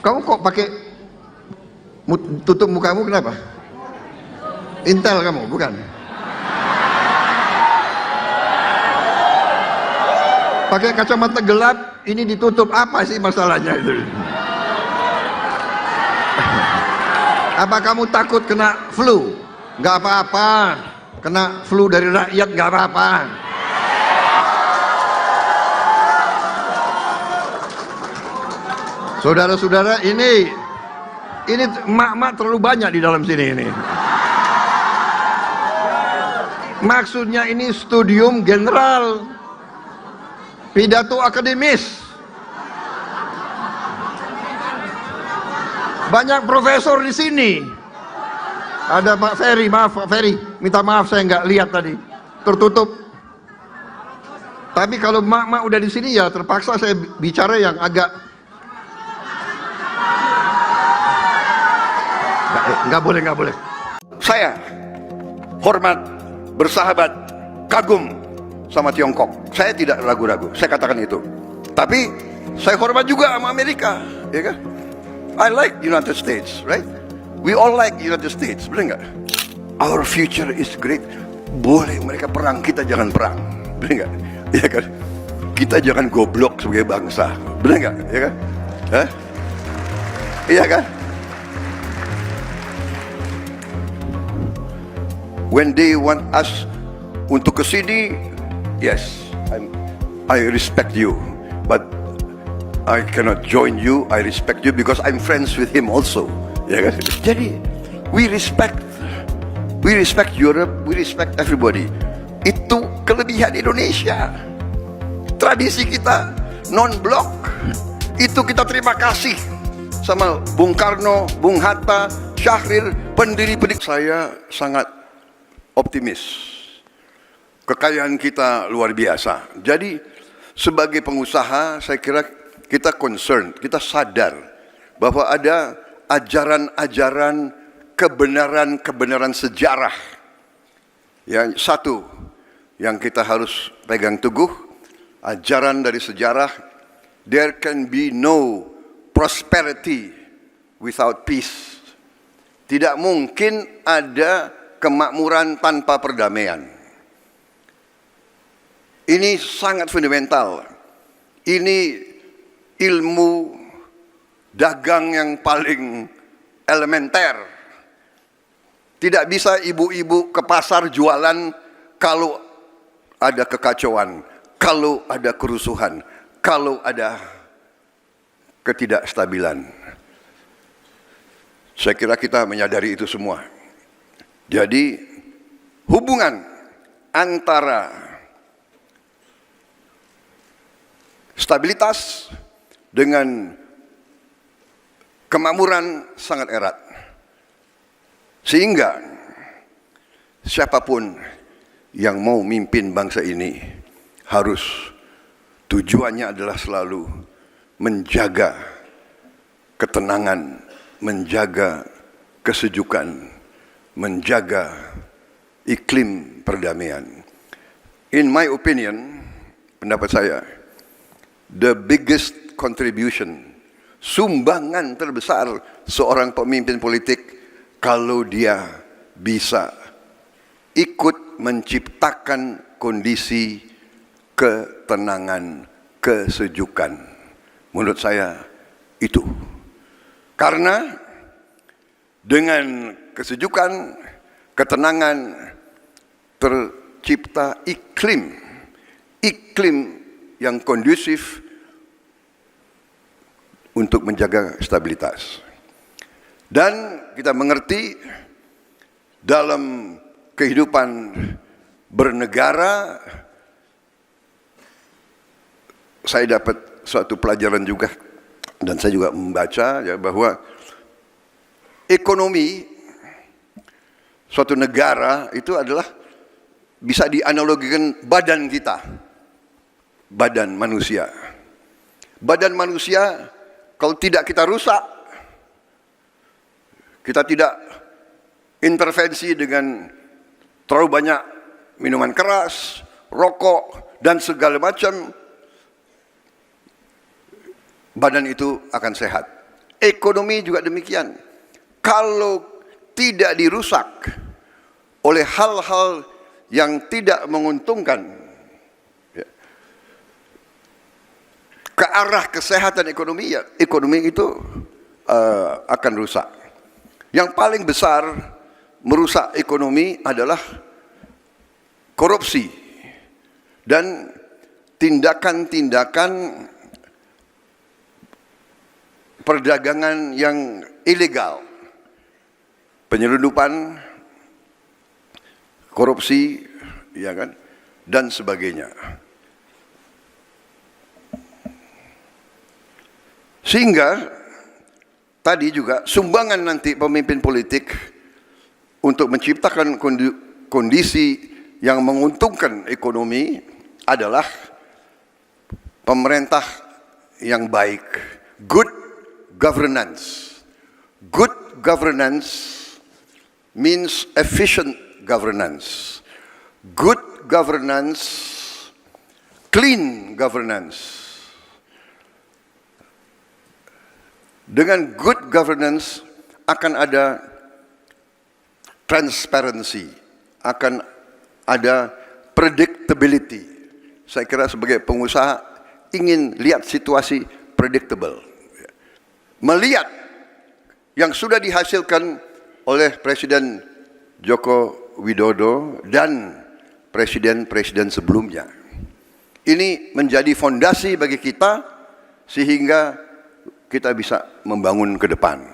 Kamu kok pakai tutup mukamu kenapa? Intel kamu, bukan? Pakai kacamata gelap, ini ditutup, apa sih masalahnya itu? Apa kamu takut kena flu? Gak apa-apa. Kena flu dari rakyat gak apa-apa. Saudara-saudara, ini emak-emak terlalu banyak di dalam sini ini. Maksudnya ini studium general, pidato akademis. Banyak profesor di sini. Ada Pak Ferry, maaf Pak Ferry, minta maaf saya nggak lihat tadi, tertutup. Tapi kalau emak-emak udah di sini ya terpaksa saya bicara yang agak nggak boleh. Saya hormat, bersahabat, kagum sama Tiongkok. Saya tidak ragu-ragu, saya katakan itu. Tapi saya hormat juga sama Amerika, ya kan? I like United States, right? We all like United States, benar nggak? Our future is great. Boleh mereka perang, kita jangan perang, benar nggak? Ya kan? Kita jangan goblok sebagai bangsa, benar nggak? Ya kan? Hah? Iya kan? When they want us untuk kesini, yes, I respect you, but I cannot join you. I respect you because I'm friends with him also. Ya kan? Jadi we respect Europe, we respect everybody. Itu kelebihan Indonesia. Tradisi kita non-blok. Itu kita terima kasih sama Bung Karno, Bung Hatta, Syahrir, pendiri-pendiri. Saya sangat optimis. Kekayaan kita luar biasa. Jadi sebagai pengusaha saya kira kita concern, kita sadar bahwa ada ajaran-ajaran kebenaran sejarah. Yang satu yang kita harus pegang teguh, ajaran dari sejarah, there can be no prosperity without peace. Tidak mungkin ada kemakmuran tanpa perdamaian. Ini sangat fundamental. Ini ilmu dagang yang paling elementer. Tidak bisa ibu-ibu ke pasar jualan kalau ada kekacauan, kalau ada kerusuhan, kalau ada ketidakstabilan. Saya kira kita menyadari itu semua. Jadi hubungan antara stabilitas dengan kemakmuran sangat erat. Sehingga siapapun yang mau mimpin bangsa ini harus tujuannya adalah selalu menjaga ketenangan, menjaga kesejukan, menjaga iklim perdamaian. In my opinion, pendapat saya, the biggest contribution, sumbangan terbesar seorang pemimpin politik kalau dia bisa ikut menciptakan kondisi ketenangan, kesejukan. Menurut saya itu. Karena dengan kesejukan, ketenangan, tercipta iklim yang kondusif untuk menjaga stabilitas. Dan kita mengerti dalam kehidupan bernegara, saya dapat suatu pelajaran juga, dan saya juga membaca ya, bahwa ekonomi suatu negara itu adalah bisa dianalogikan badan kita, badan manusia. Badan manusia kalau tidak kita rusak, kita tidak intervensi dengan terlalu banyak minuman keras, rokok, dan segala macam, badan itu akan sehat. Ekonomi juga demikian. Kalau tidak dirusak oleh hal-hal yang tidak menguntungkan ke arah kesehatan ekonomi, ya ekonomi itu akan rusak. Yang paling besar merusak ekonomi adalah korupsi dan tindakan-tindakan perdagangan yang ilegal, penyelundupan, korupsi, ya kan, dan sebagainya. Sehingga tadi juga sumbangan nanti pemimpin politik untuk menciptakan kondisi yang menguntungkan ekonomi adalah pemerintah yang baik, good governance. Good governance means efficient governance. Good governance, clean governance. Dengan good governance akan ada transparency, akan ada predictability. Saya kira sebagai pengusaha ingin lihat situasi predictable. Melihat yang sudah dihasilkan oleh Presiden Joko Widodo dan presiden-presiden sebelumnya. Ini menjadi fondasi bagi kita sehingga kita bisa membangun ke depan.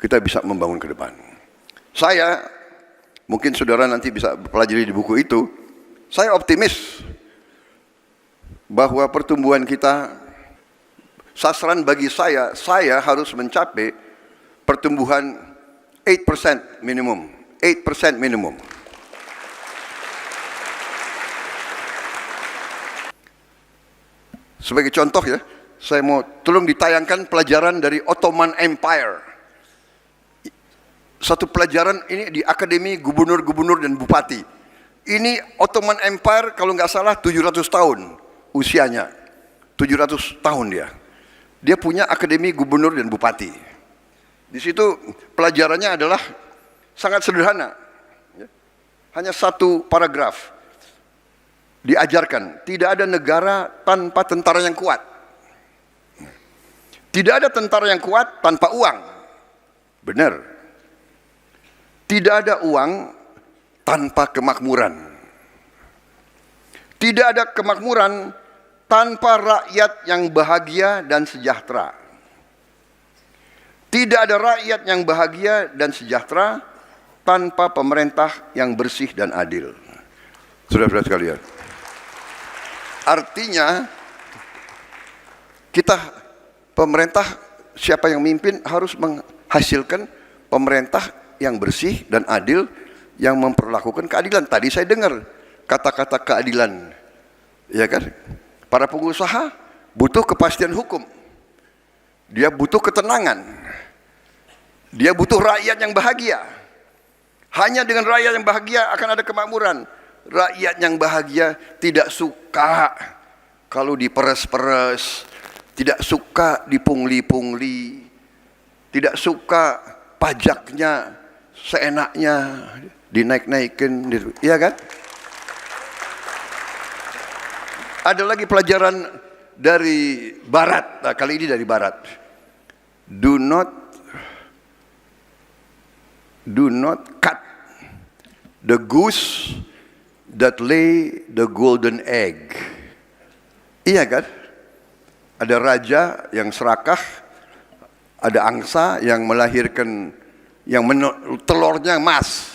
Kita bisa membangun ke depan. Saya, mungkin saudara nanti bisa pelajari di buku itu, saya optimis bahwa pertumbuhan kita, sasaran bagi saya harus mencapai pertumbuhan 8% minimum. 8% minimum. Sebagai contoh ya, saya mau tolong ditayangkan pelajaran dari Ottoman Empire. Satu pelajaran ini di Akademi Gubernur-Gubernur dan Bupati. Ini Ottoman Empire kalau nggak salah 700 tahun usianya. 700 tahun dia. Dia punya Akademi Gubernur dan Bupati. Di situ pelajarannya adalah sangat sederhana. Hanya satu paragraf. Diajarkan, tidak ada negara tanpa tentara yang kuat. Tidak ada tentara yang kuat tanpa uang. Benar. Tidak ada uang tanpa kemakmuran. Tidak ada kemakmuran tanpa rakyat yang bahagia dan sejahtera. Tidak ada rakyat yang bahagia dan sejahtera tanpa pemerintah yang bersih dan adil. Saudara-saudara sekalian. Artinya kita pemerintah, siapa yang memimpin harus menghasilkan pemerintah yang bersih dan adil, yang memperlakukan keadilan. Tadi saya dengar kata-kata keadilan, ya kan? Para pengusaha butuh kepastian hukum, dia butuh ketenangan, dia butuh rakyat yang bahagia. Hanya dengan rakyat yang bahagia akan ada kemakmuran. Rakyat yang bahagia tidak suka kalau diperes-peres, tidak suka dipungli-pungli, tidak suka pajaknya seenaknya dinaik-naikin, iya kan? Ada lagi pelajaran dari Barat, nah, kali ini dari Barat. Do not cut the goose that lay the golden egg. Iya kan? Ada raja yang serakah, ada angsa yang melahirkan, yang telurnya emas.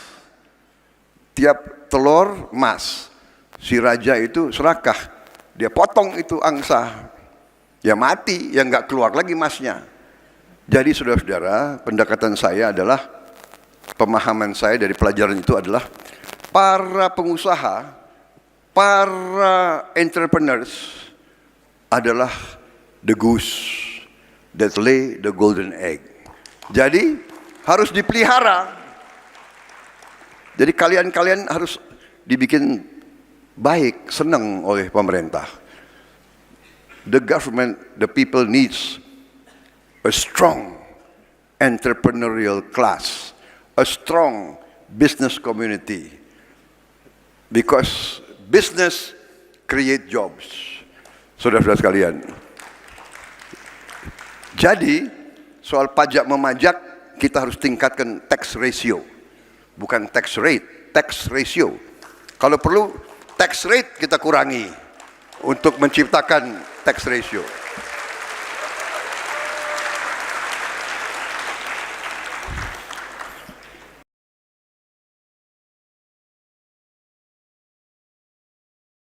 Tiap telur emas. Si raja itu serakah, dia potong itu angsa, ya mati, ya nggak keluar lagi emasnya. Jadi saudara-saudara, pendekatan saya adalah, pemahaman saya dari pelajaran itu adalah, para pengusaha, para entrepreneurs adalah the goose that lay the golden egg. Jadi harus dipelihara. Jadi kalian harus dibikin baik, senang oleh pemerintah. The government, the people needs a strong entrepreneurial class, a strong business community, because business create jobs. Saudara-saudara sekalian, jadi soal pajak memajak kita harus tingkatkan tax ratio, bukan tax rate, tax ratio. Kalau perlu tax rate kita kurangi untuk menciptakan tax ratio.